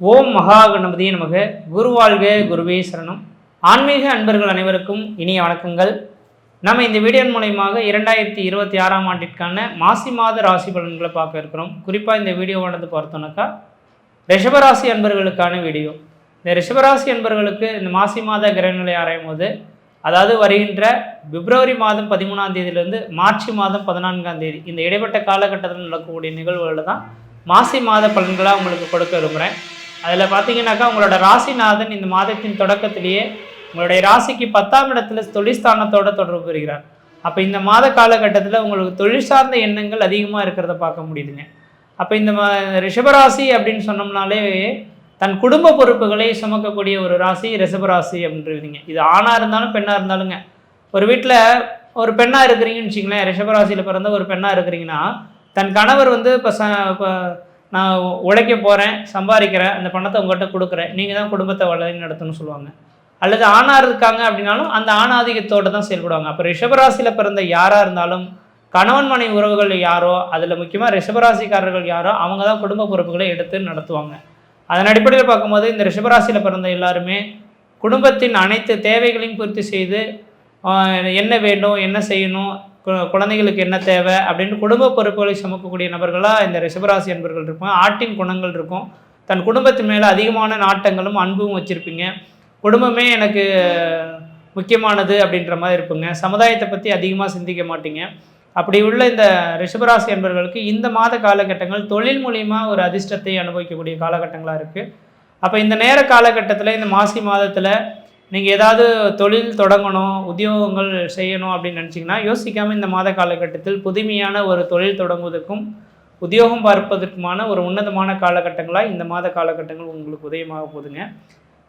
ஓம் மகா கணபதியே நமக. குருவாழ்க குருவே சரணம். ஆன்மீக அன்பர்கள் அனைவருக்கும் இனிய வணக்கங்கள். நம்ம இந்த வீடியோ மூலயமாக 2026ஆம் ஆண்டிற்கான மாசி மாத ராசி பலன்களை பார்க்க இருக்கிறோம். குறிப்பாக இந்த வீடியோவானது பார்த்தோம்னாக்கா ரிஷபராசி அன்பர்களுக்கான வீடியோ. இந்த ரிஷபராசி அன்பர்களுக்கு இந்த மாசி மாத கிரகநிலை ஆராயும் போது, அதாவது வருகின்ற பிப்ரவரி மாதம் 13ஆம் தேதியிலிருந்து மார்ச் மாதம் 14ஆம் தேதி இந்த இடைப்பட்ட காலகட்டத்தில் நடக்கக்கூடிய நிகழ்வுகளில் தான் மாசி மாத பலன்களாக உங்களுக்கு கொடுக்க விரும்புகிறேன். அதில் பார்த்தீங்கன்னாக்கா உங்களோட ராசிநாதன் இந்த மாதத்தின் தொடக்கத்திலேயே உங்களுடைய ராசிக்கு 10ஆம் இடத்துல தொழிற்ஸ்தானத்தோடு தொடர்பு பெறுகிறார். அப்போ இந்த மாத காலகட்டத்தில் உங்களுக்கு தொழில் சார்ந்த எண்ணங்கள் அதிகமாக இருக்கிறத பார்க்க முடியுதுங்க. அப்போ இந்த ரிஷபராசி அப்படின்னு சொன்னோம்னாலே தன் குடும்ப பொறுப்புகளை சுமக்கக்கூடிய ஒரு ராசி ரிஷபராசி அப்படின்றீங்க. இது ஆணாக இருந்தாலும் பெண்ணாக இருந்தாலுங்க. ஒரு வீட்டில் ஒரு பெண்ணாக இருக்கிறீங்கன்னு வச்சிங்களேன், ரிஷபராசியில் பிறந்த ஒரு பெண்ணாக இருக்கிறீங்கன்னா, தன் கணவர் இப்போ நான் உழைக்க போகிறேன், சம்பாதிக்கிறேன், அந்த பணத்தை உங்கள்கிட்ட கொடுக்குறேன், நீங்கள் தான் குடும்பத்தை வழி நடத்தணும்னு சொல்லுவாங்க. அல்லது ஆணாக இருக்காங்க அப்படின்னாலும் அந்த ஆணாதிக்கத்தோடு தான் செயல்படுவாங்க. அப்போ ரிஷபராசியில் பிறந்த யாராக இருந்தாலும் கணவன் மனைவி உறவுகள் யாரோ, அதில் முக்கியமாக ரிஷபராசிக்காரர்கள் யாரோ அவங்க தான் குடும்ப பொறுப்புகளை எடுத்து நடத்துவாங்க. அதன் அடிப்படையில் பார்க்கும்போது இந்த ரிஷபராசியில் பிறந்த எல்லாருமே குடும்பத்தின் அனைத்து தேவைகளையும் பூர்த்தி செய்து என்ன வேண்டும், என்ன செய்யணும், குழந்தைகளுக்கு என்ன தேவை அப்படின்னு குடும்ப பொறுப்புகளை சுமக்கக்கூடிய நபர்களாக இந்த ரிஷபராசி அன்பர்கள் இருப்பாங்க. ஆட்டின் குணங்கள் இருக்கும். தன் குடும்பத்தின் மேலே அதிகமான நாட்டங்களும் அன்பும் வச்சுருப்பீங்க. குடும்பமே எனக்கு முக்கியமானது அப்படின்ற மாதிரி இருப்பீங்க. சமுதாயத்தை பற்றி அதிகமாக சிந்திக்க மாட்டீங்க. அப்படி உள்ள இந்த ரிஷபராசி அன்பர்களுக்கு இந்த மாத காலகட்டங்கள் தொழில் மூலியமாக ஒரு அதிர்ஷ்டத்தை அனுபவிக்கக்கூடிய காலகட்டங்களாக இருக்குது. அப்போ இந்த நேர காலகட்டத்தில் இந்த மாசி மாதத்தில் நீங்கள் ஏதாவது தொழில் தொடங்கணும், உத்தியோகங்கள் செய்யணும் அப்படின்னு நினச்சிங்கன்னா யோசிக்காமல் இந்த மாத காலகட்டத்தில் புதுமையான ஒரு தொழில் தொடங்குவதற்கும் உத்தியோகம் பார்ப்பதற்குமான ஒரு உன்னதமான காலகட்டங்களாக இந்த மாத காலகட்டங்கள் உங்களுக்கு உதயமாக போகுதுங்க.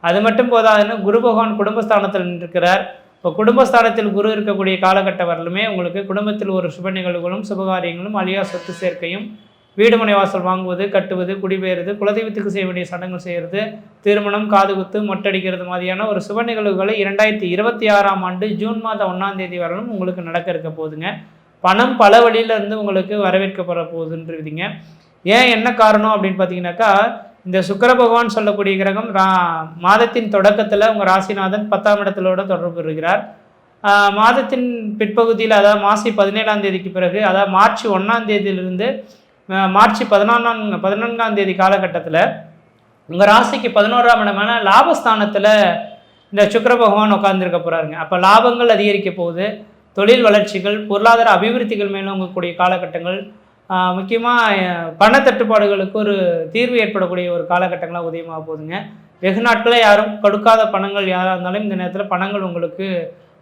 அது மட்டும் போதாதுன்னு குரு பகவான் குடும்பஸ்தானத்தில் நின்றிருக்கிறார். இப்போ குடும்பஸ்தானத்தில் குரு இருக்கக்கூடிய காலகட்டம் வரலுமே உங்களுக்கு குடும்பத்தில் ஒரு சுப நிகழ்வுகளும் சுபகாரியங்களும் அழியா சொத்து சேர்க்கையும் வீடு மனை வாசல் வாங்குவது, கட்டுவது, குடிபெயர்றது, குலதெய்வத்துக்கு செய்ய வேண்டிய சடங்கு செய்கிறது, திருமணம், காதுகுத்து, மொட்டடிக்கிறது மாதிரியான ஒரு சுப நிகழ்வுகளை 2026ஆம் ஆண்டு ஜூன் மாதம் 1ஆம் தேதி வரலும் உங்களுக்கு நடக்க இருக்க போகுதுங்க. பணம் பல வழியிலேருந்து உங்களுக்கு வரவேற்கப்பட போகுதுன்றீங்க. ஏன் என்ன காரணம் அப்படின்னு பார்த்தீங்கன்னாக்கா, இந்த சுக்கிர பகவான் சொல்லக்கூடிய கிரகம் மாதத்தின் தொடக்கத்தில் உங்கள் ராசிநாதன் 10ஆம் இடத்திலோட தொடர்பு பெறுகிறார். மாதத்தின் பிற்பகுதியில், அதாவது மாசி 17ஆம் தேதிக்கு பிறகு, அதாவது மார்ச் 1ஆம் தேதியிலிருந்து மார்ச் 14ஆம் தேதி காலகட்டத்தில் உங்கள் ராசிக்கு 11ஆம் இடமான லாபஸ்தானத்தில் இந்த சுக்கிர பகவான் உட்கார்ந்துருக்க போகிறாருங்க. அப்போ லாபங்கள் அதிகரிக்க போகுது. தொழில் வளர்ச்சிகள், பொருளாதார அபிவிருத்திகள் மேலோங்கக்கூடிய காலகட்டங்கள், முக்கியமாக பணத்தட்டுப்பாடுகளுக்கு ஒரு தீர்வு ஏற்படக்கூடிய ஒரு காலகட்டங்களாக உதயமாக போகுதுங்க. வெகு நாட்களே யாரும் கொடுக்காத பணங்கள் யாராக இருந்தாலும் இந்த நேரத்தில் பணங்கள் உங்களுக்கு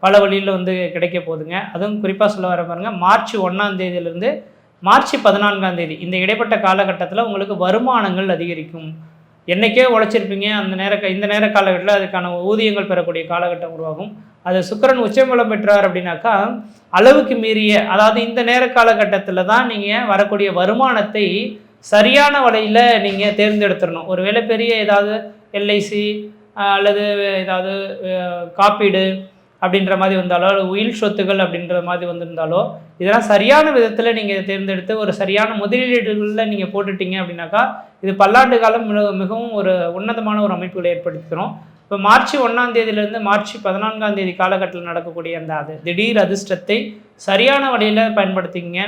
பல வழியில் கிடைக்க போகுதுங்க. அதுவும் குறிப்பாக சொல்ல வர பாருங்க, மார்ச் 1ஆம் தேதியிலிருந்து மார்ச் 14ஆம் தேதி இந்த இடைப்பட்ட காலகட்டத்தில் உங்களுக்கு வருமானங்கள் அதிகரிக்கும். என்றைக்கே உழைச்சிருப்பீங்க, இந்த நேர காலகட்டத்தில் அதுக்கான ஊதியங்கள் பெறக்கூடிய காலகட்டம் உருவாகும். அது சுக்கிரன் உச்சபலம் பெற்றார் அப்படின்னாக்கா அளவுக்கு மீறிய, அதாவது இந்த நேர காலகட்டத்தில் தான் நீங்கள் வரக்கூடிய வருமானத்தை சரியான வழியில் நீங்கள் தேர்ந்தெடுத்துடணும். ஒருவேளை பெரிய ஏதாவது எல்ஐசி அல்லது ஏதாவது காப்பீடு அப்படின்ற மாதிரி வந்தாலோ, உயில் சொத்துகள் அப்படின்ற மாதிரி வந்திருந்தாலோ, இதெல்லாம் சரியான விதத்தில் நீங்கள் தேர்ந்தெடுத்து ஒரு சரியான முதலீடுகளில் நீங்கள் போட்டுட்டீங்க அப்படின்னாக்கா இது பல்லாண்டு காலம் மிகவும் ஒரு உன்னதமான ஒரு அமைப்புகளை ஏற்படுத்திக்கிறோம். இப்போ மார்ச் 1ஆம் தேதியிலேருந்து மார்ச் 14ஆம் தேதி காலகட்டத்தில் நடக்கக்கூடிய அந்த திடீர் அதிர்ஷ்டத்தை சரியான வழியில் பயன்படுத்திங்க.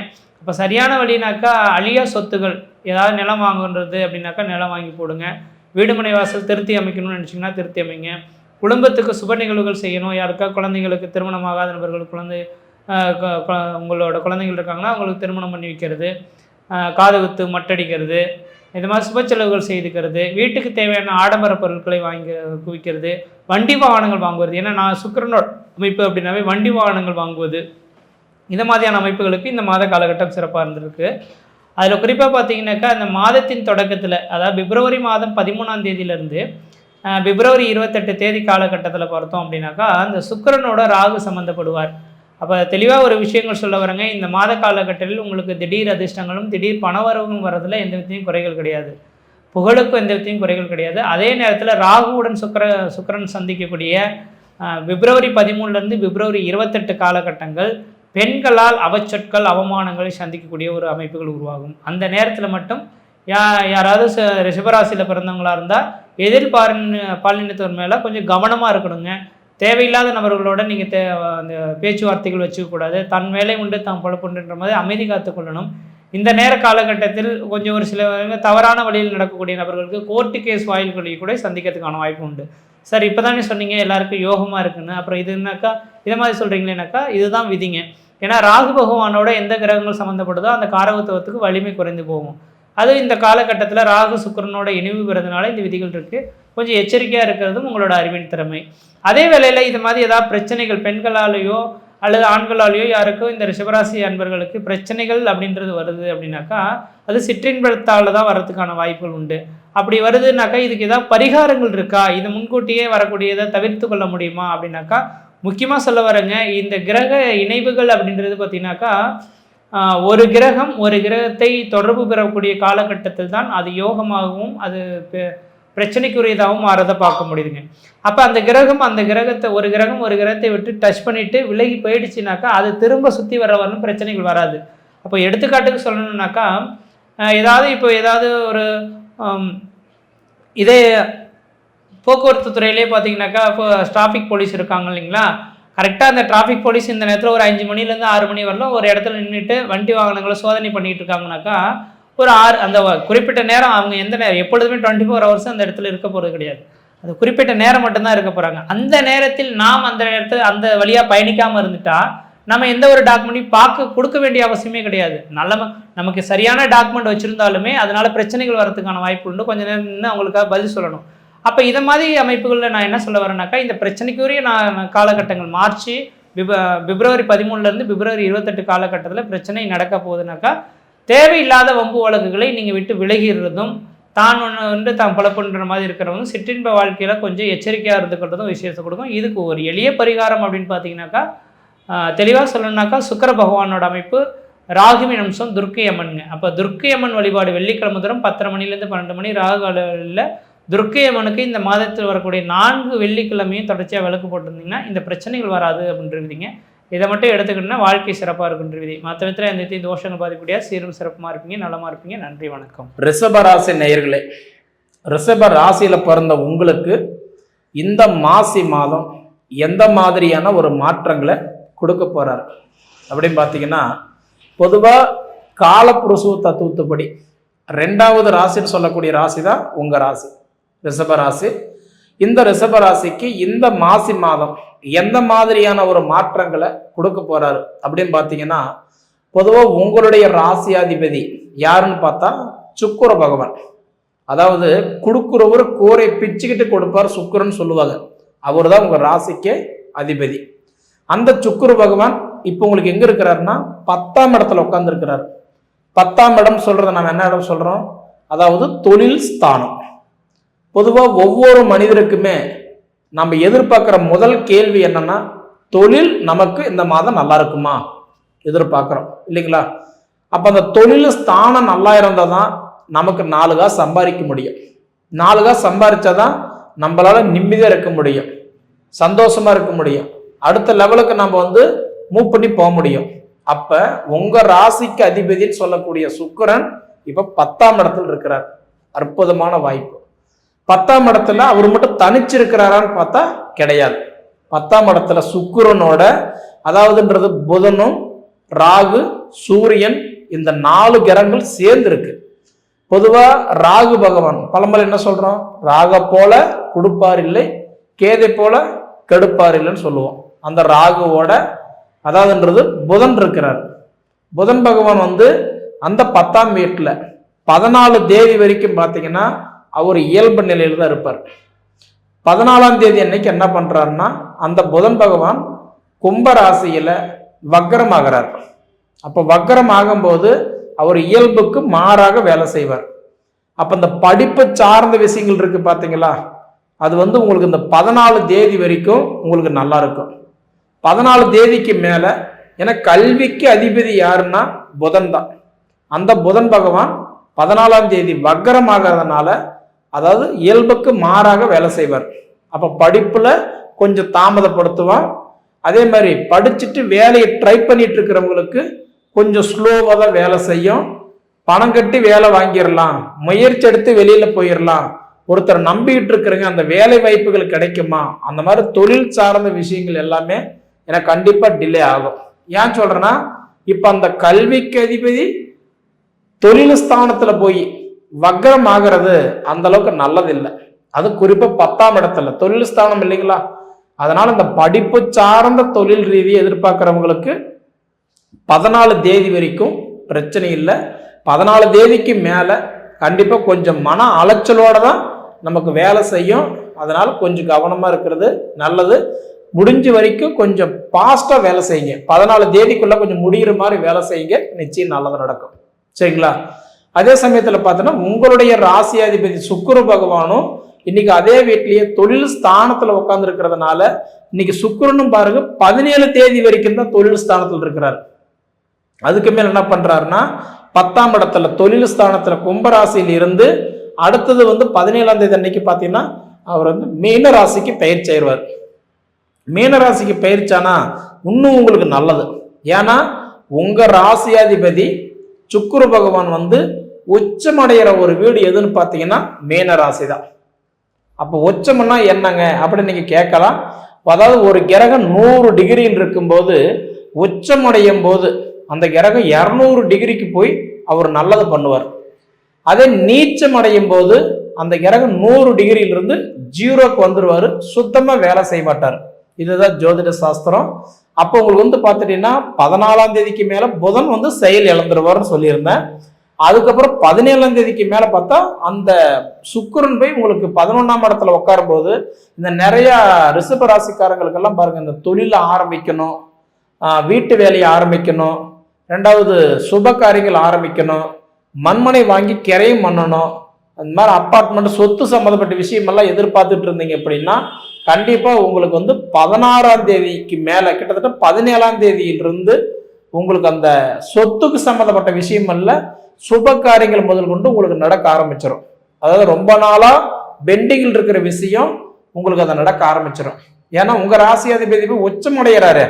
இப்போ சரியான வழினாக்கா அழியா சொத்துகள், ஏதாவது நிலம் வாங்குன்றது அப்படின்னாக்கா நிலம் வாங்கி போடுங்க. வீடுமனை வாசல் திருத்தி அமைக்கணும்னு நினச்சிங்கன்னா திருத்தி அமைங்க. குடும்பத்துக்கு சுப நிகழ்வுகள் செய்யணும். யாருக்கா குழந்தைங்களுக்கு திருமணமாகாத நபர்களுக்கு உங்களோட குழந்தைகள் இருக்காங்கன்னா அவங்களுக்கு திருமணம் பண்ணி வைக்கிறது, காதுகுத்து, மட்டடிக்கிறது, இது மாதிரி சுப செலவுகள் செய்துக்கிறது, வீட்டுக்கு தேவையான ஆடம்பர பொருட்களை வாங்கி குவிக்கிறது, வண்டி வாகனங்கள் வாங்குவது. ஏன்னா நான் சுக்கிரனோட அமைப்பு அப்படின்னாவே வண்டி வாகனங்கள் வாங்குவது, இந்த மாதிரியான அமைப்புகளுக்கு இந்த மாத காலகட்டம் சிறப்பாக இருந்திருக்கு. அதில் குறிப்பாக பார்த்தீங்கன்னாக்கா இந்த மாதத்தின் தொடக்கத்தில், அதாவது பிப்ரவரி மாதம் 13ஆம் தேதியிலேருந்து பிப்ரவரி 28 தேதி காலகட்டத்தில் பார்த்தோம் அப்படின்னாக்கா அந்த சுக்கிரனோட ராகு சம்மந்தப்படுவார். அப்போ தெளிவாக ஒரு விஷயங்கள் சொல்ல வரங்க, இந்த மாத காலகட்டத்தில் உங்களுக்கு திடீர் அதிர்ஷ்டங்களும் திடீர் பணவரவும் வரதில் எந்த விதத்தையும் குறைகள் கிடையாது. புகழுக்கும் எந்த விதத்தையும் குறைகள் கிடையாது. அதே நேரத்தில் ராகுவுடன் சுக்கிரன் சந்திக்கக்கூடிய பிப்ரவரி 13லேருந்து பிப்ரவரி 28 காலகட்டங்கள் பெண்களால் அவச்சொற்கள், அவமானங்களை சந்திக்கக்கூடிய ஒரு அமைப்புகள் உருவாகும். அந்த நேரத்தில் மட்டும் யாராவது ரிஷபராசியில் பிறந்தவங்களா இருந்தால் எதிர் பாலினத்தவர் மேலே கொஞ்சம் கவனமாக இருக்கணுங்க. தேவையில்லாத நபர்களோட நீங்கள் அந்த பேச்சுவார்த்தைகள் வச்சுக்கக்கூடாது. தன் வேலை உண்டு தான் பொழப்புன்ற மாதிரி அமைதி காத்துக்கொள்ளணும். இந்த நேர காலகட்டத்தில் கொஞ்சம் ஒரு சில தவறான வழியில் நடக்கக்கூடிய நபர்களுக்கு கோர்ட்டு கேஸ் வாயில்களையும் கூட சந்திக்கிறதுக்கான வாய்ப்பு உண்டு. சார் இப்போ தானே சொன்னீங்க எல்லாருக்கும் யோகமாக இருக்குன்னு, அப்புறம் இதுனாக்கா இதை மாதிரி சொல்கிறீங்களேனாக்கா இதுதான் விதிங்க. ஏன்னா ராகு பகவானோட எந்த கிரகங்கள் சம்மந்தப்படுதோ அந்த காரகத்துவத்துக்கு வலிமை குறைந்து போகும். அது இந்த காலகட்டத்தில் ராகு சுக்கிரனோட இணைவு பெறதுனால இந்த விதிகள் இருக்குது. கொஞ்சம் எச்சரிக்கையாக இருக்கிறதும் உங்களோட அறிவின் திறமை. அதே வேளையில் இது மாதிரி ஏதாவது பிரச்சனைகள் பெண்களாலேயோ அல்லது ஆண்களாலேயோ யாருக்கும் இந்த ரிஷபராசி அன்பர்களுக்கு பிரச்சனைகள் அப்படின்றது வருது அப்படின்னாக்கா அது சிற்றின்பத்தால் தான் வர்றதுக்கான வாய்ப்புகள் உண்டு. அப்படி வருதுனாக்கா இதுக்கு ஏதாவது பரிகாரங்கள் இருக்கா, இது முன்கூட்டியே வரக்கூடியதை தவிர்த்து கொள்ள முடியுமா அப்படின்னாக்கா முக்கியமாக சொல்ல வரேங்க. இந்த கிரக இணைவுகள் அப்படின்றது பார்த்தீங்கன்னாக்கா ஒரு கிரகம் ஒரு கிரகத்தை தொடர்பு பெறக்கூடிய காலகட்டத்தில் தான் அது யோகமாகவும் அது பிரச்சனைக்குரியதாகவும் மாறதை பார்க்க முடியுதுங்க. அப்போ அந்த கிரகத்தை ஒரு கிரகத்தை விட்டு டச் பண்ணிவிட்டு விலகி போயிடுச்சுனாக்கா அது திரும்ப சுற்றி வர வரணும், பிரச்சனைகள் வராது. அப்போ எடுத்துக்காட்டுக்கு சொல்லணுன்னாக்கா ஏதாவது ஒரு இதே போக்குவரத்து துறையிலே பார்த்தீங்கன்னாக்கா இப்போ டிராஃபிக் போலீஸ் இருக்காங்க இல்லைங்களா, கரெக்டாக அந்த டிராஃபிக் போலீஸ் இந்த நேரத்தில் ஒரு 5 மணிலேருந்து 6 மணி வரலாம் ஒரு இடத்துல நின்றுட்டு வண்டி வாகனங்களை சோதனை பண்ணிகிட்டு இருக்காங்கனாக்கா ஒரு அந்த குறிப்பிட்ட நேரம் அவங்க எந்த நேரம் எப்பொழுதுமே 24 ஹவர்ஸ் அந்த இடத்துல இருக்க போகிறது கிடையாது. அது குறிப்பிட்ட நேரம் மட்டும்தான் இருக்க போகிறாங்க. அந்த நேரத்தில் நாம் அந்த நேரத்தில் அந்த வழியாக பயணிக்காமல் இருந்துட்டா நம்ம எந்த ஒரு டாக்குமெண்ட்டையும் கொடுக்க வேண்டிய அவசியமே கிடையாது. நமக்கு சரியான டாக்குமெண்ட் வச்சுருந்தாலுமே அதனால் பிரச்சனைகள் வரதுக்கான வாய்ப்பு உண்டு. கொஞ்சம் நேரம் நின்று அவங்களுக்காக பதில் சொல்லணும். அப்போ இதை மாதிரி அமைப்புகளில் நான் என்ன சொல்ல வரேன்னாக்கா இந்த பிரச்சனைக்குரிய காலகட்டங்கள் மார்ச் பிப்ரவரி 13 பிப்ரவரி 28 காலகட்டத்தில் பிரச்சனை நடக்க போகுதுனாக்கா தேவையில்லாத வம்பு வழக்குகளை நீங்கள் விட்டு விலகிடுறதும் தான் தான் பழப்புன்ற மாதிரி இருக்கிறவங்க சிற்றின்ப வாழ்க்கையில் கொஞ்சம் எச்சரிக்கையாக இருந்துக்கிறதும் விஷயத்தை கொடுக்கும். இதுக்கு ஒரு எளிய பரிகாரம் அப்படின்னு பார்த்தீங்கன்னாக்கா தெளிவாக சொல்லணுன்னாக்கா சுக்கிர பகவானோட அமைப்பு ராகுவின் அம்சம் துர்க்கை அம்மனுங்க. அப்போ துர்க்கை அம்மன் வழிபாடு வெள்ளிக்கிழமை தூரம் 10:30 மணிலேருந்து 12 மணி ராகு காலையில் துர்க்கை அம்மனுக்கு இந்த மாதத்தில் வரக்கூடிய 4 வெள்ளிக்கிழமையும் தொடர்ச்சியாக விளக்கு போட்டிருந்தீங்கன்னா இந்த பிரச்சனைகள் வராது அப்படின்றீங்க. இதை மட்டும் எடுத்துக்கிட்டோன்னா வாழ்க்கை சிறப்பாக இருக்குன்ற விதி. மற்ற விதத்தில் எந்த தோஷங்கள் பாதிக்கூடிய சீரும் சிறப்புமாக இருப்பீங்க, நலமாக இருப்பீங்க. நன்றி, வணக்கம். ரிஷபராசி நேயர்களே, ரிஷப ராசியில் பிறந்த உங்களுக்கு இந்த மாசி மாதம் எந்த மாதிரியான ஒரு மாற்றங்களை கொடுக்க போறார் அப்படின்னு பார்த்தீங்கன்னா, பொதுவாக காலப்புருஷ தத்துவத்துப்படி 2வது ராசின்னு சொல்லக்கூடிய ராசி தான் உங்கள் ராசி ரிஷபராசி. இந்த ரிஷபராசிக்கு இந்த மாசி மாதம் எந்த மாதிரியான ஒரு மாற்றங்களை கொடுக்க போறாரு அப்படின்னு பார்த்தீங்கன்னா, பொதுவாக உங்களுடைய ராசியாதிபதி யாருன்னு பார்த்தா சுக்கிர பகவான். அதாவது கொடுக்குறவர் கூரை பிச்சுக்கிட்டு கொடுப்பார் சுக்கிரன்னு சொல்லுவாங்க. அவர் தான் உங்கள் ராசிக்கு அதிபதி. அந்த சுக்கிர பகவான் இப்போ உங்களுக்கு எங்கே இருக்கிறாருன்னா 10ஆம் இடத்துல உட்காந்துருக்கிறார். 10ஆம் இடம் சொல்றதை நம்ம என்ன இடம் சொல்றோம்? அதாவது தொழில் ஸ்தானம். பொதுவாக ஒவ்வொரு மனிதருக்குமே நம்ம எதிர்பார்க்குற முதல் கேள்வி என்னன்னா, தொழில் நமக்கு இந்த மாதம் நல்லா இருக்குமா எதிர்பார்க்குறோம் இல்லைங்களா? அப்போ அந்த தொழில் ஸ்தானம் நல்லா இருந்தால் தான் நமக்கு 4 காசு சம்பாதிக்க முடியும். 4 காசு சம்பாதிச்சாதான் நம்மளால நிம்மதியாக இருக்க முடியும், சந்தோஷமா இருக்க முடியும், அடுத்த லெவலுக்கு நம்ம மூவ் பண்ணி போக முடியும். அப்ப உங்க ராசிக்கு அதிபதினு சொல்லக்கூடிய சுக்கிரன் இப்ப 10ஆம் இடத்துல இருக்கிறார். அற்புதமான வாய்ப்பு. 10ஆம் இடத்துல அவர் மட்டும் தனிச்சிருக்கிறாரான்னு பார்த்தா கிடையாது. 10ஆம் இடத்துல சுக்கிரனோட அதாவதுன்றது புதனும் ராகு சூரியன் இந்த 4 கிரகங்கள் சேர்ந்து இருக்கு. பொதுவா ராகு பகவான் பழமொழி என்ன சொல்றோம்? ராக போல கொடுப்பார் இல்லை, கேதை போல கெடுப்பார் இல்லைன்னு சொல்லுவோம். அந்த ராகுவோட அதாவதுன்றது புதன் இருக்கிறார். புதன் பகவான் அந்த 10ஆம் வீட்டுல 14 தேதி வரைக்கும் பார்த்தீங்கன்னா அவர் இயல்பு நிலையில தான் இருப்பார். 14ஆம் தேதி அன்னைக்கு என்ன பண்றாருன்னா, அந்த புதன் பகவான் கும்பராசியில வக்ரம் ஆகிறார். அப்ப வக்ரம் ஆகும்போது அவர் இயல்புக்கு மாறாக வேலை செய்வார். அப்ப இந்த படிப்பு சார்ந்த விஷயங்கள் இருக்கு பாத்தீங்களா, அது உங்களுக்கு இந்த 14 தேதி வரைக்கும் உங்களுக்கு நல்லா இருக்கும். 14 தேதிக்கு மேல ஏன்னா கல்விக்கு அதிபதி யாருன்னா புதன் தான். அந்த புதன் பகவான் 14ஆம் தேதி வக்ரம் ஆகிறதுனால அதாவது இயல்புக்கு மாறாக வேலை செய்வார். அப்ப படிப்புல கொஞ்சம் தாமதப்படுத்துவான். அதே மாதிரி படிச்சுட்டு வேலையை ட்ரை பண்ணிட்டு இருக்கிறவங்களுக்கு கொஞ்சம் ஸ்லோவாக தான் வேலை செய்யும். பணம் கட்டி வேலை வாங்கிடலாம், முயற்சி எடுத்து வெளியில போயிடலாம், ஒருத்தர் நம்பிக்கிட்டு இருக்கிறங்க அந்த வேலை வாய்ப்புகள் கிடைக்குமா, அந்த மாதிரி தொழில் சார்ந்த விஷயங்கள் எல்லாமே எனக்கு கண்டிப்பா டிலே ஆகும். ஏன் சொல்றேன்னா, இப்ப அந்த கல்விக்கு அதிபதி தொழில் ஸ்தானத்துல போய் வக்ரம் ஆகிறது அந்த அளவுக்கு நல்லது இல்லை. அது குறிப்பா 10ஆம் இடத்துல தொழில் ஸ்தானம் இல்லைங்களா. அதனால இந்த படிப்பு சார்ந்த தொழில் ரீதியை எதிர்பார்க்கிறவங்களுக்கு 14 தேதி வரைக்கும் பிரச்சனை இல்லை. 14 தேதிக்கு மேல கண்டிப்பா கொஞ்சம் மன அலைச்சலோட தான் நமக்கு வேலை செய்யும். அதனால கொஞ்சம் கவனமா இருக்கிறது நல்லது. முடிஞ்ச வரைக்கும் கொஞ்சம் பாஸ்டா வேலை செய்யுங்க. 14 தேதிக்குள்ள கொஞ்சம் முடிகிற மாதிரி வேலை செய்யுங்க, நிச்சயம் நல்லது நடக்கும். சரிங்களா. அதே சமயத்துல பார்த்தோன்னா உங்களுடைய ராசியாதிபதி சுக்கிர பகவானும் இன்னைக்கு அதே வீட்லயே தொழில் ஸ்தானத்துல உட்கார்ந்து இருக்கிறதுனால இன்னைக்கு சுக்கிரனும் பாருங்க 17 தேதி வரைக்கும் தான் தொழில் ஸ்தானத்துல இருக்கிறார். அதுக்கு மேல என்ன பண்றாருன்னா 10ஆம் இடத்துல தொழில் ஸ்தானத்துல கும்பராசியில் இருந்து அடுத்தது 17ஆம் தேதி அன்னைக்கு பாத்தீங்கன்னா அவர் மீன ராசிக்கு பயிற்சி ஆயிடுவார். மீன ராசிக்கு பயிற்சானா இன்னும் உங்களுக்கு நல்லது. ஏன்னா உங்க ராசியாதிபதி சுக்கிர பகவான் உச்சமடைகிற ஒரு வீடு எதுன்னு பார்த்தீங்கன்னா மீன ராசி தான். அப்போ உச்சம்னா என்னங்க அப்படின்னு நீங்க கேட்கலாம். அதாவது ஒரு கிரகம் 100 டிகிரியில் இருக்கும்போது உச்சமடையும் போது அந்த கிரகம் 200 டிகிரிக்கு போய் அவர் நல்லது பண்ணுவார். அதே நீச்சம் அடையும் போது அந்த கிரகம் 100 டிகிரியிலிருந்து 0க்கு வந்துருவாரு, சுத்தமா வேலை செய்ய மாட்டார். இதுதான் ஜோதிட சாஸ்திரம். அப்போ உங்களுக்கு பார்த்துட்டீங்கன்னா 14ஆம் தேதிக்கு மேல புதன் செயல் இழந்துருவார்னு சொல்லியிருந்தேன். அதுக்கப்புறம் 17ஆம் தேதிக்கு மேல பார்த்தா அந்த சுக்கிரன் போய் உங்களுக்கு 11ஆம் இடத்துல உட்காரும் போது இந்த நிறைய ரிஷப ராசிக்காரங்களுக்கெல்லாம் பாருங்க, இந்த தொழிலை ஆரம்பிக்கணும், வீட்டு வேலையை ஆரம்பிக்கணும், 2வது சுப காரியங்கள் ஆரம்பிக்கணும், மண்மனை வாங்கி கிரையும் பண்ணணும், அந்த மாதிரி அப்பார்ட்மெண்ட் சொத்து சம்மந்தப்பட்ட விஷயமெல்லாம் எதிர்பார்த்துட்டு இருந்தீங்க அப்படின்னா கண்டிப்பா உங்களுக்கு 16ஆம் தேதிக்கு மேல கிட்டத்தட்ட 17ஆம் தேதியிலிருந்து உங்களுக்கு அந்த சொத்துக்கு சம்மந்தப்பட்ட விஷயம் அல்ல சுப காரியங்கள் முதல் கொண்டு உங்களுக்கு நடக்க ஆரம்பிச்சிடும். அதாவது ரொம்ப நாளா பெண்டிங்கில் இருக்கிற விஷயம் உங்களுக்கு அதை நடக்க ஆரம்பிச்சிடும். ஏன்னா உங்க ராசியாதிபதி உச்சம் அடைகிறாரு.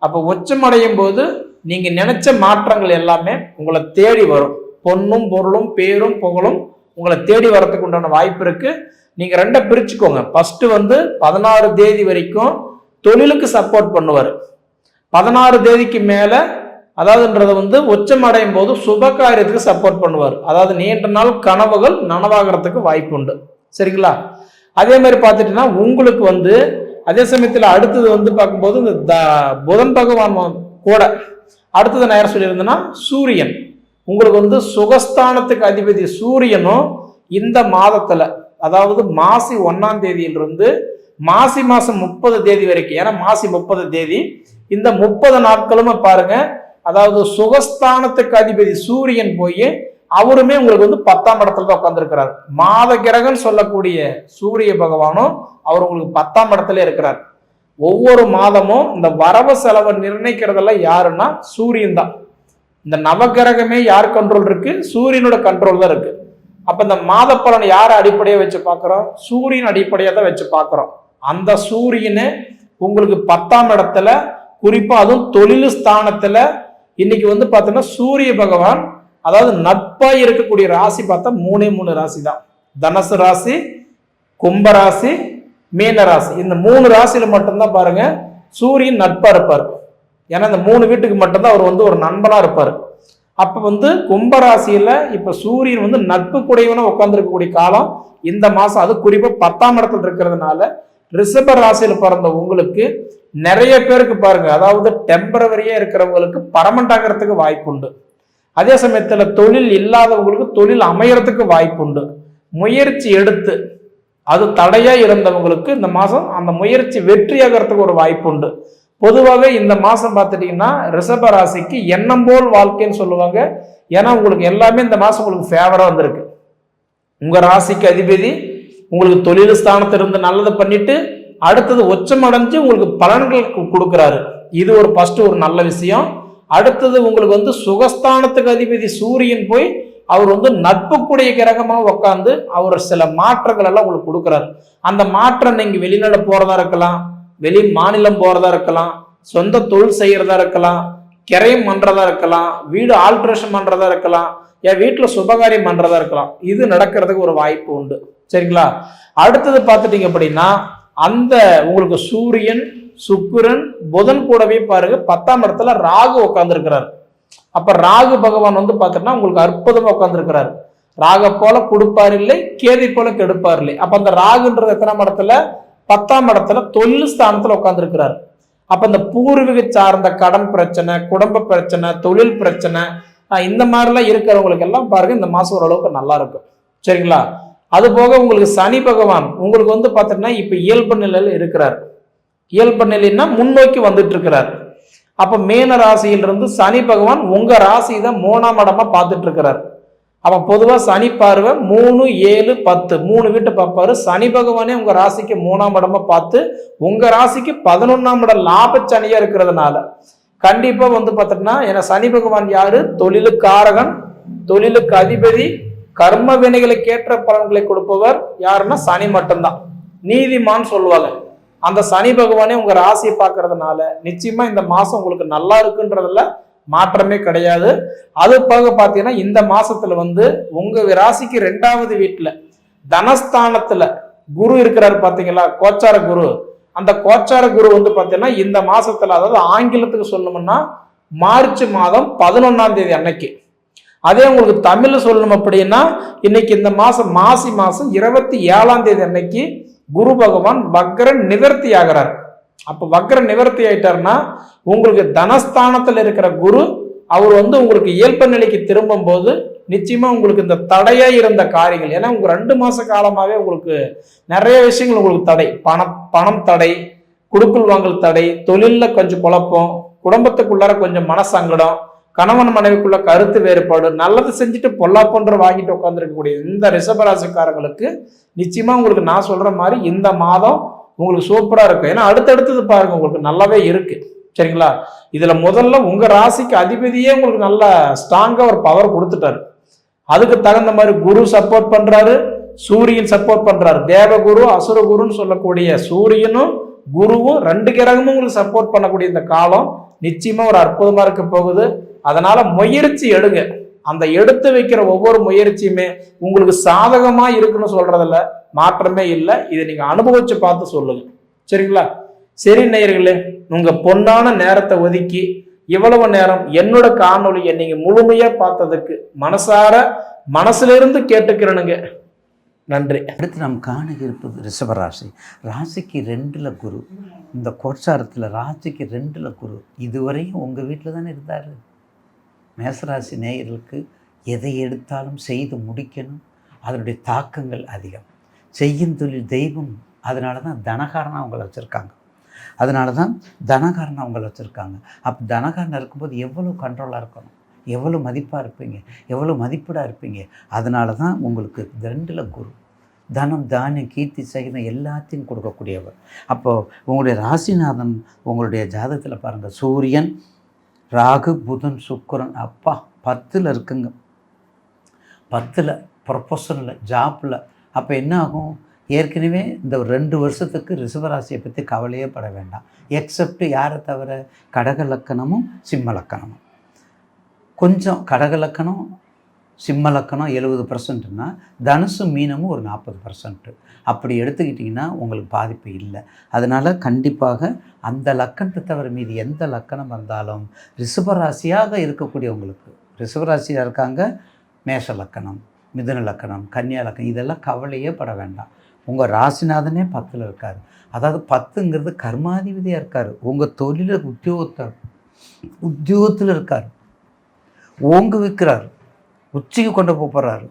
அப்ப உச்சம் அடையும் போது நீங்க நினைச்ச மாற்றங்கள் எல்லாமே உங்களை தேடி வரும். பொண்ணும் பொருளும் பேரும் புகழும் உங்களை தேடி வரதுக்கு உண்டான வாய்ப்பு இருக்கு. நீங்க ரெண்டை பிரிச்சுக்கோங்க. ஃபர்ஸ்ட் 16 தேதி வரைக்கும் தொழிலுக்கு சப்போர்ட் பண்ணுவார். 16 தேதிக்கு மேல அதாவதுன்றது உச்சம் அடையும் போது சுப காரியத்துக்கு சப்போர்ட் பண்ணுவார். அதாவது நீண்ட நாள் கனவுகள் நனவாகிறதுக்கு வாய்ப்பு உண்டு. சரிங்களா. அதே மாதிரி பார்த்துட்டீங்கன்னா உங்களுக்கு அதே சமயத்துல அடுத்தது பார்க்கும்போது இந்த புதன் பகவான் கூட அடுத்தது நான் யார் சொல்லியிருந்தேன்னா சூரியன். உங்களுக்கு சுகஸ்தானத்துக்கு அதிபதி சூரியனும் இந்த மாதத்துல அதாவது மாசி 1ஆம் தேதியிலிருந்து மாசி மாசம் 30 தேதி வரைக்கும், ஏன்னா மாசி 30 தேதி இந்த 30 நாட்களுமே பாருங்க, அதாவது சுகஸ்தானத்துக்கு அதிபதி சூரியன் போய் அவருமே உங்களுக்கு 10ஆம் இடத்துல தான் உட்கார்ந்துருக்கிறார். மாத கிரகன் சொல்லக்கூடிய சூரிய பகவானும் அவர் உங்களுக்கு 10ஆம் இடத்துல இருக்கிறார். ஒவ்வொரு மாதமும் இந்த வரவு செலவை நிர்ணயிக்கிறதெல்லாம் யாருன்னா சூரியன் தான். இந்த நவகிரகமே யார் கண்ட்ரோல் இருக்கு? சூரியனோட கண்ட்ரோல் தான் இருக்கு. அப்ப இந்த மாத பலன் யாரை அடிப்படையா வச்சு பார்க்கிறோம்? சூரியன் அடிப்படையா தான் வச்சு பார்க்கிறோம். அந்த சூரியனு உங்களுக்கு 10ஆம் இடத்துல, குறிப்பா அதுவும் தொழில் ஸ்தானத்துல இன்னைக்கு பாத்தீங்கன்னா சூரிய பகவான் அதாவது நட்பா இருக்கக்கூடிய ராசி பார்த்தா 3 ராசி தான். தனுசு ராசி, கும்பராசி, மீன ராசி. இந்த 3 ராசியில மட்டும்தான் பாருங்க சூரியன் நட்பா இருப்பார். ஏன்னா இந்த 3 வீட்டுக்கு மட்டும்தான் அவர் ஒரு நண்பனா இருப்பார். அப்ப கும்பராசியில இப்ப சூரியன் நட்பு குடையவன உட்கார்ந்துருக்கக்கூடிய காலம் இந்த மாசம். அது குறிப்பா 10ஆம் இடத்துல இருக்கிறதுனால ரிஷப ராசியில பிறந்த உங்களுக்கு நிறைய பேருக்கு பாருங்க, அதாவது டெம்பரவரியா இருக்கிறவங்களுக்கு பர்மனன்ட் ஆகிறதுக்கு வாய்ப்பு உண்டு. அதே சமயத்துல தொழில் இல்லாதவங்களுக்கு தொழில் அமையறதுக்கு வாய்ப்பு உண்டு. முயற்சி எடுத்து அது தடையா இருந்தவங்களுக்கு இந்த மாசம் அந்த முயற்சி வெற்றியாகிறதுக்கு ஒரு வாய்ப்பு உண்டு. பொதுவாகவே இந்த மாசம் பார்த்துட்டீங்கன்னா ரிஷப ராசிக்கு எண்ணம் போல் வாழ்க்கைன்னு சொல்லுவாங்க. ஏன்னா உங்களுக்கு எல்லாமே இந்த மாசம் உங்களுக்கு ஃபேவரா வந்திருக்கு. உங்க ராசிக்கு அதிபதி உங்களுக்கு தொழில் ஸ்தானத்திலிருந்து நல்லதை பண்ணிட்டு அடுத்தது உச்சம் அடைஞ்சு உங்களுக்கு பலன்கள் கொடுக்குறாரு. இது ஒரு ஃபர்ஸ்ட் ஒரு நல்ல விஷயம். அடுத்தது உங்களுக்கு சுகஸ்தானத்துக்கு அதிபதி சூரியன் போய் அவர் நட்புக்குடைய கிரகமா உட்காந்து அவர் சில மாற்றங்கள் எல்லாம் உங்களுக்கு கொடுக்குறாரு. அந்த மாற்றம் நீங்க வெளிநாடு போறதா இருக்கலாம், வெளி மாநிலம் போறதா இருக்கலாம், சொந்த தொழில் செய்யறதா இருக்கலாம், கிரையம் பண்றதா இருக்கலாம், வீடு ஆல்ட்ரேஷன் பண்றதா இருக்கலாம், என் வீட்டில் சுபகாரியம் பண்ணுறதா இருக்கலாம். இது நடக்கிறதுக்கு ஒரு வாய்ப்பு உண்டு. சரிங்களா? அடுத்தது பார்த்துட்டீங்க அப்படின்னா அந்த உங்களுக்கு சூரியன், சுக்கிரன், புதன் கூடவே பாருங்க 10ஆம் இடத்துல ராகு உட்கார்ந்துருக்கிறார். அப்ப ராகு பகவான் வந்து பார்த்தோம்னா உங்களுக்கு அற்புதமா உட்கார்ந்துருக்கிறார். ராக போல கொடுப்பார் இல்லை, கேதை போல கெடுப்பார் இல்லை. அப்ப அந்த ராகுன்றது எத்தனாம் இடத்துல? 10ஆம் இடத்துல தொழில் ஸ்தானத்துல உட்கார்ந்துருக்கிறார். அப்ப இந்த பூர்வீக சார்ந்த கடன் பிரச்சனை, குடும்ப பிரச்சனை, தொழில் பிரச்சனை, இந்த மாதிரிலாம் இருக்கிறவங்களுக்கு எல்லாம் பாருங்க இந்த மாசம் ஓரளவுக்கு நல்லா இருக்கும். சரிங்களா? அது போக உங்களுக்கு சனி பகவான் உங்களுக்கு வந்து பார்த்தீங்கன்னா இப்ப இயல்பு நிலையில் இருக்கிறார். இயல்பு நிலைன்னா முன்னோக்கி வந்துட்டு இருக்கிறார். அப்ப மீன ராசியிலிருந்து சனி பகவான் உங்க ராசி தான் 3ஆம் இடமா பார்த்துட்டு இருக்கிறார். அப்ப பொதுவா சனி பார்வை 3, 7, 10 3 வீட்டை பார்ப்பாரு. சனி பகவானே உங்க ராசிக்கு 3ஆம் இடமா பார்த்து உங்க ராசிக்கு 11ஆம் இடம் லாப சனியா இருக்கிறதுனால கண்டிப்பா வந்து பார்த்தீங்கன்னா, ஏன்னா சனி பகவான் யாரு? தொழிலுக்காரகன், தொழிலுக்கு அதிபதி, கர்ம வினைகளுக்கு ஏற்ற பலன்களை கொடுப்பவர் யாருன்னா சனி மட்டும்தான். நீதிமான் சொல்லுவாங்க. அந்த சனி பகவானே உங்க ராசியை பார்க்கறதுனால நிச்சயமா இந்த மாசம் உங்களுக்கு நல்லா இருக்குன்றதுல மாற்றமே கிடையாது. அது போக பார்த்தீங்கன்னா இந்த மாசத்துல வந்து உங்க ராசிக்கு 2வது வீட்டுல தனஸ்தானத்துல குரு இருக்கிறாரு பாத்தீங்களா, கோச்சார குரு. அந்த கோச்சார குரு வந்து பார்த்தீங்கன்னா இந்த மாசத்துல, அதாவது ஆங்கிலத்துக்கு சொல்லணும்னா மார்ச் மாதம் 11ஆம் தேதி அன்னைக்கு, அதே உங்களுக்கு தமிழ்ல சொல்லணும் அப்படின்னா இன்னைக்கு இந்த மாசம் மாசி மாசம் 27ஆம் தேதி அன்னைக்கு குரு பகவான் வக்ர நிவர்த்தி ஆகிறார். அப்ப வக்ர நிவர்த்தி ஆயிட்டாருன்னா உங்களுக்கு தனஸ்தானத்துல இருக்கிற குரு அவர் வந்து உங்களுக்கு இயல்பு நிலைக்கு திரும்பும் போது நிச்சயமா உங்களுக்கு இந்த தடையா இருந்த காரியங்கள், ஏன்னா உங்க 2 மாச காலமாவே உங்களுக்கு நிறைய விஷயங்கள் உங்களுக்கு தடை, பணம் தடை, குடுக்கல் வாங்கல் தடை, தொழில்ல கொஞ்சம் குழப்பம், குடும்பத்துக்குள்ளார கொஞ்சம் மனசங்கடம், கணவன் மனைவிக்குள்ள கருத்து வேறுபாடு, நல்லது செஞ்சுட்டு பொல்லாப்பொன்று வாங்கிட்டு உட்காந்துருக்கக்கூடிய இந்த ரிஷபராசிக்காரங்களுக்கு நிச்சயமா உங்களுக்கு நான் சொல்ற மாதிரி இந்த மாதம் உங்களுக்கு சூப்பரா இருக்கும். ஏன்னா அடுத்தடுத்தது பாருங்க உங்களுக்கு நல்லாவே இருக்கு. சரிங்களா? இதுல முதல்ல உங்க ராசிக்கு அதிபதியே உங்களுக்கு நல்ல ஸ்ட்ராங்கா ஒரு பவர் கொடுத்துட்டாரு. அதுக்கு தகுந்த மாதிரி குரு சப்போர்ட் பண்றாரு, சூரியன் சப்போர்ட் பண்றாரு. தேவகுரு அசுரகுருன்னு சொல்லக்கூடிய சூரியனும் குருவும் 2 கிரகமும் உங்களுக்கு சப்போர்ட் பண்ணக்கூடிய இந்த காலம் நிச்சயமா ஒரு அற்புதமா இருக்க போகுது. அதனால முயற்சி எடுங்க. அந்த எடுத்து வைக்கிற ஒவ்வொரு முயற்சியுமே உங்களுக்கு சாதகமா இருக்குன்னு சொல்றதுல மாற்றமே இல்லை. இதை நீங்க அனுபவிச்சு பார்த்து சொல்லுங்க. சரிங்களா? சரி நேயர்களே, உங்க பொன்னான நேரத்தை ஒதுக்கி இவ்வளவு நேரம் என்னோட காணொலியை நீங்க முழுமையா பார்த்ததுக்கு மனசுல இருந்து கேட்டுக்கிறனுங்க. நன்றி. அடுத்து நாம் காண இருப்பது ரிஷபராசி. ராசிக்கு 2ல் குரு. இந்த கோச்சாரத்தில் ராசிக்கு 2ல் குரு. இதுவரையும் உங்கள் வீட்டில் தானே இருந்தார். மேசராசி நேயர்களுக்கு எதை எடுத்தாலும் செய்து முடிக்கணும், அதனுடைய தாக்கங்கள் அதிகம். செய்யும் தொழில் தெய்வம். அதனால தான் தனகாரனாக அவங்கள வச்சுருக்காங்க. அப்போ தனகாரனாக இருக்கும்போது எவ்வளோ கண்ட்ரோலாக இருக்கணும், எவ்வளோ மதிப்பாக இருப்பீங்க, எவ்வளோ மதிப்பீடாக இருப்பீங்க. அதனால தான் உங்களுக்கு 2ல் குரு. தனம், தானியம், கீர்த்தி, சகிதம் எல்லாத்தையும் கொடுக்கக்கூடியவர். அப்போது உங்களுடைய ராசிநாதன் உங்களுடைய ஜாதகத்தில் பாருங்கள், சூரியன், ராகு, புதன், சுக்கிரன், அப்பா 10ல் இருக்குங்க. 10ல் ப்ரொஃபஷனில், ஜாப்பில். அப்போ என்ன ஆகும்? ஏற்கனவே இந்த 2 வருஷத்துக்கு ரிஷபராசியை பற்றி கவலையே பட வேண்டாம். எக்ஸப்ட் யாரை தவிர? கடக லக்கணமும் சிம்ம லக்கணமும். கொஞ்சம் கடக லக்கணம் சிம்ம லக்கணம் 70%னா தனுசு மீனமும் ஒரு 40%. அப்படி எடுத்துக்கிட்டிங்கன்னா உங்களுக்கு பாதிப்பு இல்லை. அதனால் கண்டிப்பாக அந்த லக்கணத்தை தவிர மீதி எந்த லக்கணம் வந்தாலும் ரிஷபராசியாக இருக்கக்கூடியவங்களுக்கு, ரிஷபராசியாக இருக்காங்க மேஷ லக்கணம், மிதுன லக்கணம், கன்னியா லக்கணம், இதெல்லாம் கவலையே பட வேண்டாம். உங்கள் ராசிநாதனே 10ல் இருக்கார். அதாவது 10ங்கிறது கர்மாதிபதியாக இருக்கார். உங்கள் தொழில உத்தியோகத்தில் இருக்கார். ஓங்கு வைக்கிறார், உச்சிக்கு கொண்டு போகிறாரு.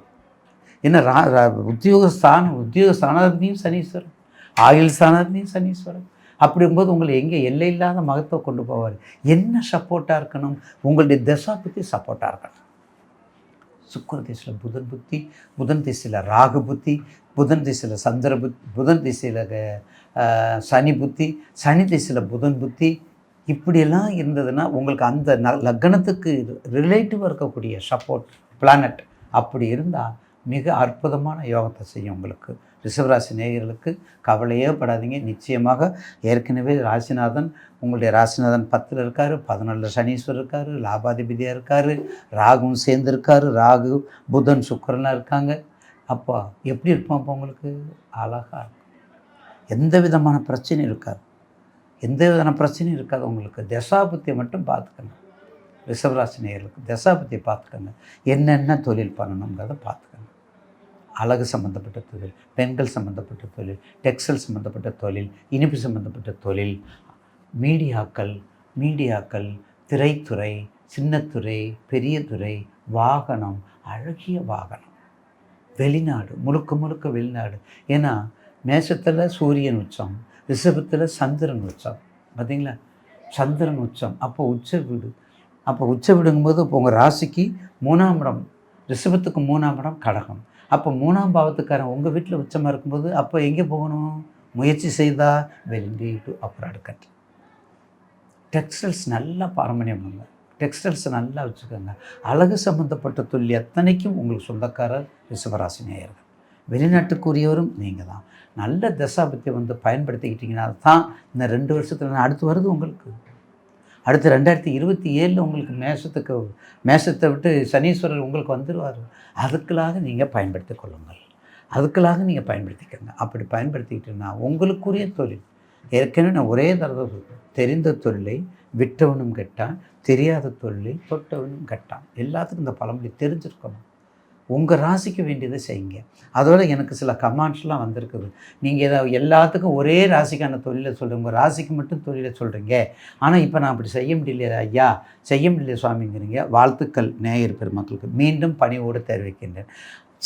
என்ன உத்தியோக ஸ்தானாதிபதியும் சனீஸ்வரன், ஆயுள் ஸ்தானாதிபதியும் சனீஸ்வரன். அப்படிங்கும்போது உங்களை எங்கே எல்லை இல்லாத மகத்துவம் கொண்டு போவார். என்ன சப்போர்ட்டாக இருக்கணும்? உங்களுடைய தசா புத்தி சப்போர்ட்டாக இருக்கணும். சுக்கிர திசையில் புதன் புத்தி, புதன் திசையில் ராகு புத்தி, புதன் திசையில் சந்திர புத்தி, புதன் திசையில் சனி புத்தி, சனி திசையில் புதன் புத்தி, இப்படியெல்லாம் இருந்ததுன்னா உங்களுக்கு அந்த லக்னத்துக்கு ரிலேட்டிவாக இருக்கக்கூடிய சப்போர்ட் பிளானட் அப்படி இருந்தால் மிக அற்புதமான யோகத்தை செய்யும் உங்களுக்கு. ரிஷபராசி நேயர்களுக்கு கவலையே படாதீங்க. நிச்சயமாக ஏற்கனவே ராசிநாதன், உங்களுடைய ராசிநாதன் 10ல் இருக்கார், 11ல் சனீஸ்வரர் இருக்கார், லாபாதிபதியாக இருக்கார், ராகுவும் சேர்ந்துருக்காரு, ராகு புதன் சுக்கிரனாக இருக்காங்க. அப்போ எப்படி இருப்போம்? அப்போ உங்களுக்கு அழகாக இருக்கும். எந்த விதமான பிரச்சனையும் இருக்காது, எந்த விதமான பிரச்சனையும் இருக்காது உங்களுக்கு. தசாபுத்தியை மட்டும் பார்த்துக்கணும். ரிஷபராசி நேயர்களுக்கு தசாபுத்தியை பார்த்துக்கோங்க. என்னென்ன தொழில் பண்ணணுங்கிறத பார்த்துக்கோங்க. அழகு சம்மந்தப்பட்ட தொழில், பெண்கள் சம்மந்தப்பட்ட தொழில், டெக்ஸ்டைல் சம்மந்தப்பட்ட தொழில், இனிப்பு சம்மந்தப்பட்ட தொழில், மீடியாக்கள், திரைத்துறை, சின்னத்துறை, பெரிய துறை, வாகனம், அழகிய வாகனம், வெளிநாடு, முழுக்க வெளிநாடு. ஏன்னா மேஷத்தில் சூரியன் உச்சம், ரிஷபத்தில் சந்திரன் உச்சம். பார்த்தீங்களா? சந்திரன் உச்சம். அப்போ உச்ச வீடு. அப்போ உச்ச வீடுங்கும்போது இப்போ உங்கள் ராசிக்கு 3ஆம் இடம், ரிஷபத்துக்கு 3ஆம் இடம் கடகம். அப்போ 3ஆம் பாவத்துக்காரன் உங்கள் வீட்டில் உச்சமாக இருக்கும்போது அப்போ எங்கே போகணும்? முயற்சி செய்தால் வெளியீட்டு அப்ராட் கட். டெக்ஸ்டைல்ஸ் நல்லா பாரம்பரியம் பண்ணுங்க. டெக்ஸ்டைல்ஸை நல்லா வச்சுக்கோங்க. அழகு சம்மந்தப்பட்ட தொழில் எத்தனைக்கும் உங்களுக்கு சொந்தக்காரர் ரிஷபராசி நேயர்கள். வெளிநாட்டுக்குரியவரும் நீங்கள் தான். நல்ல தசாபத்தியை பயன்படுத்திக்கிட்டிங்கன்னா தான் இந்த 2 வருஷத்தில் அடுத்து வருது உங்களுக்கு. அடுத்து 2027 உங்களுக்கு மேஷத்தை விட்டு சனீஸ்வரர் உங்களுக்கு வந்துடுவார். அதுக்களாக நீங்கள் பயன்படுத்தி கொள்ளுங்கள். அதுக்களாக நீங்கள் பயன்படுத்திக்கோங்க. அப்படி பயன்படுத்திக்கிட்டீங்கன்னா உங்களுக்குரிய தொழில் ஏற்கனவே நான் ஒரே தடவை தெரிந்த தொழிலை விட்டவனும் கெட்டான், தெரியாத தொழிலை தொட்டவனும் கெட்டான். எல்லாத்துக்கும் இந்த பழமொழி தெரிஞ்சிருக்கணும். உங்கள் ராசிக்கு வேண்டியதை செய்யுங்க. அதோட எனக்கு சில கமெண்ட்ஸ்லாம் வந்திருக்குது. நீங்கள் எல்லாத்துக்கும் ஒரே ராசிக்கான தொழிலை சொல்கிறீங்க, உங்கள் ராசிக்கு மட்டும் தொழிலை சொல்கிறீங்க. ஆனால் இப்போ நான் அப்படி செய்ய முடியலையா ஐயா, செய்ய முடியல சுவாமிங்கிறீங்க. வாழ்த்துக்கள் நேயர் பெருமக்களுக்கு மீண்டும் பணிவோடு தெரிவிக்கின்றேன்.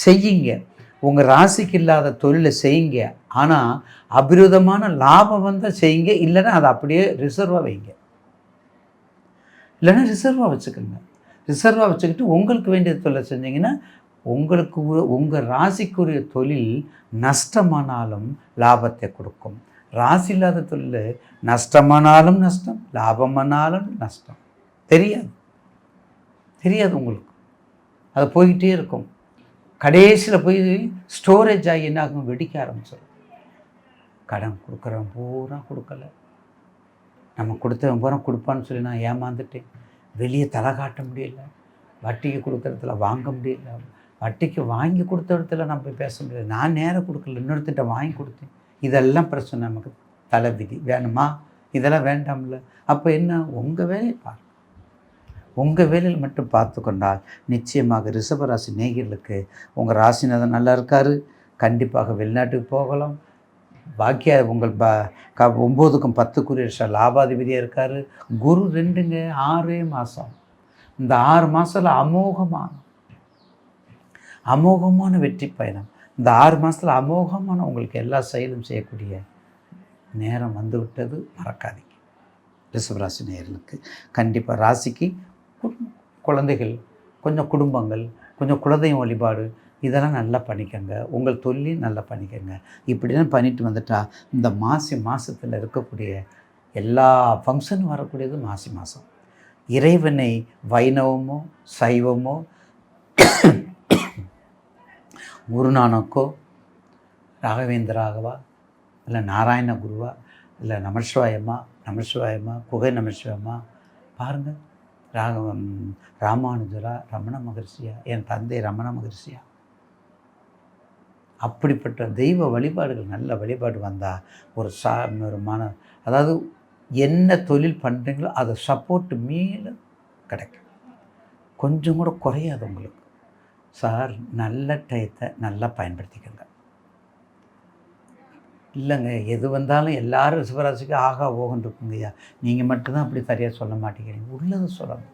செய்யுங்க. உங்கள் ராசிக்கு இல்லாத தொழிலை செய்யுங்க. ஆனால் அபிருதமான லாபம் வந்தால் செய்யுங்க. இல்லைன்னா அதை அப்படியே ரிசர்வாக வைங்க. இல்லைன்னா ரிசர்வாக வச்சுக்கோங்க. ரிசர்வாக வச்சுக்கிட்டு உங்களுக்கு வேண்டிய தொழிலை செஞ்சீங்கன்னா உங்களுக்கு உங்கள் ராசிக்குரிய தொழில் நஷ்டமானாலும் லாபத்தை கொடுக்கும். ராசி இல்லாத தொழில் நஷ்டமானாலும் நஷ்டம், லாபமானாலும் நஷ்டம். தெரியாது உங்களுக்கு. அது போய்கிட்டே இருக்கும். கடைசியில் போய் ஸ்டோரேஜ் ஆகி என்ன ஆகும்? வெடிக்க ஆரம்பிச்சிடும். கடன் கொடுக்குறவன் பூரா கொடுக்கல, நம்ம கொடுத்தவன் பூரா கொடுப்பான்னு சொல்லி நான் ஏமாந்துட்டேன். வெளியே தலை காட்ட முடியல. வட்டிக்கு கொடுக்குறதுல வாங்க முடியல. வட்டிக்கு வாங்கி கொடுத்த இடத்துல நம்ம போய் பேச முடியாது. நான் நேரம் கொடுக்கல, இன்னொருத்திட்ட வாங்கி கொடுத்தேன். இதெல்லாம் பிரச்சனை. நமக்கு தலை விதி. வேணுமா? இதெல்லாம் வேண்டாம்ல. அப்போ என்ன? உங்கள் வேலையை பாருங்கள். உங்கள் வேலையில் மட்டும் பார்த்து கொண்டால் நிச்சயமாக ரிஷபராசி நேயர்களுக்கு உங்கள் ராசிநாதன் நல்லா இருக்கார். கண்டிப்பாக வெளிநாட்டுக்கு போகலாம். பாக்கிய உங்கள் 9க்கும் 10க்குரிய லாபாதிபதியாக இருக்கார். குரு 2ங்க 6 மாதம். இந்த 6 மாதத்தில் அமோகமான வெற்றி பயணம். இந்த 6 மாதத்தில் அமோகமான உங்களுக்கு எல்லா செயலும் செய்யக்கூடிய நேரம் வந்து விட்டது. மறக்காதீங்க. ரிஷபராசி நேயர்களுக்கு கண்டிப்பாக ராசிக்கு குழந்தைகள், கொஞ்சம் குடும்பங்கள், கொஞ்சம் குலதெய்வ வழிபாடு, இதெல்லாம் நல்லா பண்ணிக்கோங்க. உங்கள் தொழிலையும் நல்லா பண்ணிக்கோங்க. இப்படிலாம் பண்ணிட்டு வந்துட்டால் இந்த மாதத்தில் இருக்கக்கூடிய எல்லா ஃபங்க்ஷனும் வரக்கூடியது மாதம். இறைவனை வைணவமோ சைவமோ குருநானக்கோ ராகவேந்திராகவா இல்லை நாராயண குருவா இல்லை நமசிவாயமா குகை நமசிவாயமா பாருங்கள். ராமானுஜரா, ரமண மகர்ஷியா, என் தந்தை ரமண மகர்ஷியா, அப்படிப்பட்ட தெய்வ வழிபாடுகள் நல்ல வழிபாடு வந்தால் ஒரு அதாவது என்ன தொழில் பண்ணுறீங்களோ அதை சப்போர்ட்டு மேலே கிடைக்கும். கொஞ்சம் கூட குறையாது உங்களுக்கு. சார் நல்ல டயத்தை நல்லா பயன்படுத்திக்கோங்க. இல்லைங்க எது வந்தாலும் எல்லாரும் ரிஷபராசிக்கு ஆகா ஓகன் இருக்குங்கய்யா, நீங்கள் மட்டும்தான் அப்படி சரியாக சொல்ல மாட்டேங்கிறீங்க. உள்ளது சொல்லணும்.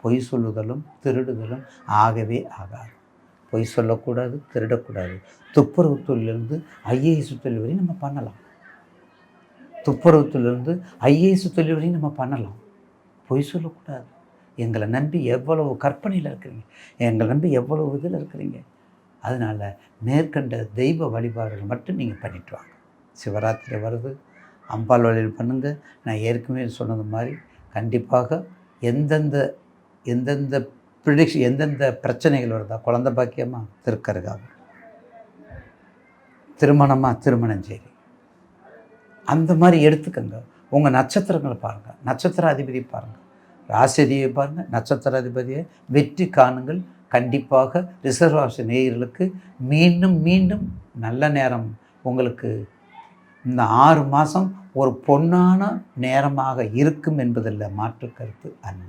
பொய் சொல்லுதலும் திருடுதலும் ஆகவே ஆகாது. பொய் சொல்லக்கூடாது, திருடக்கூடாது. துப்புரவு தொழிலிருந்து ஐஏஎஸ் தொழில் வரையும் நம்ம பண்ணலாம். துப்புரவுத்திலிருந்து ஐஏஎஸ் தொழில் வரையும் நம்ம பண்ணலாம். பொய் சொல்லக்கூடாது. எங்களை நம்பி எவ்வளவு கற்பனையில் இருக்கிறீங்க, எங்களை நம்பி எவ்வளவு இதில் இருக்கிறீங்க. அதனால் மேற்கண்ட தெய்வ வழிபாடுகள் மட்டும் நீங்கள் பண்ணிட்டு வாங்க. சிவராத்திரி வருது, அம்பாள் வழியில் பண்ணுங்கள். நான் ஏற்கனவே சொன்னது மாதிரி கண்டிப்பாக எந்தெந்த ப்ரிடிக்ஷன் எந்தெந்த பிரச்சனைகள் வருதா, குழந்தை பாக்கியமா திருக்கருகாவு, திருமணமாக திருமணஞ்சேரி, அந்த மாதிரி எடுத்துக்கோங்க. உங்கள் நட்சத்திரங்களை பாருங்கள், நட்சத்திர அதிபதி பாருங்கள், ராசிதியை பாருங்கள், நட்சத்திர அதிபதியை வெற்றி காணுங்கள். கண்டிப்பாக ரிஷப ராசி நேயர்களுக்கு மீண்டும் மீண்டும் நல்ல நேரம் உங்களுக்கு இந்த 6 மாதம் ஒரு பொன்னான நேரமாக இருக்கும் என்பதில் மாற்று கருத்து அல்ல.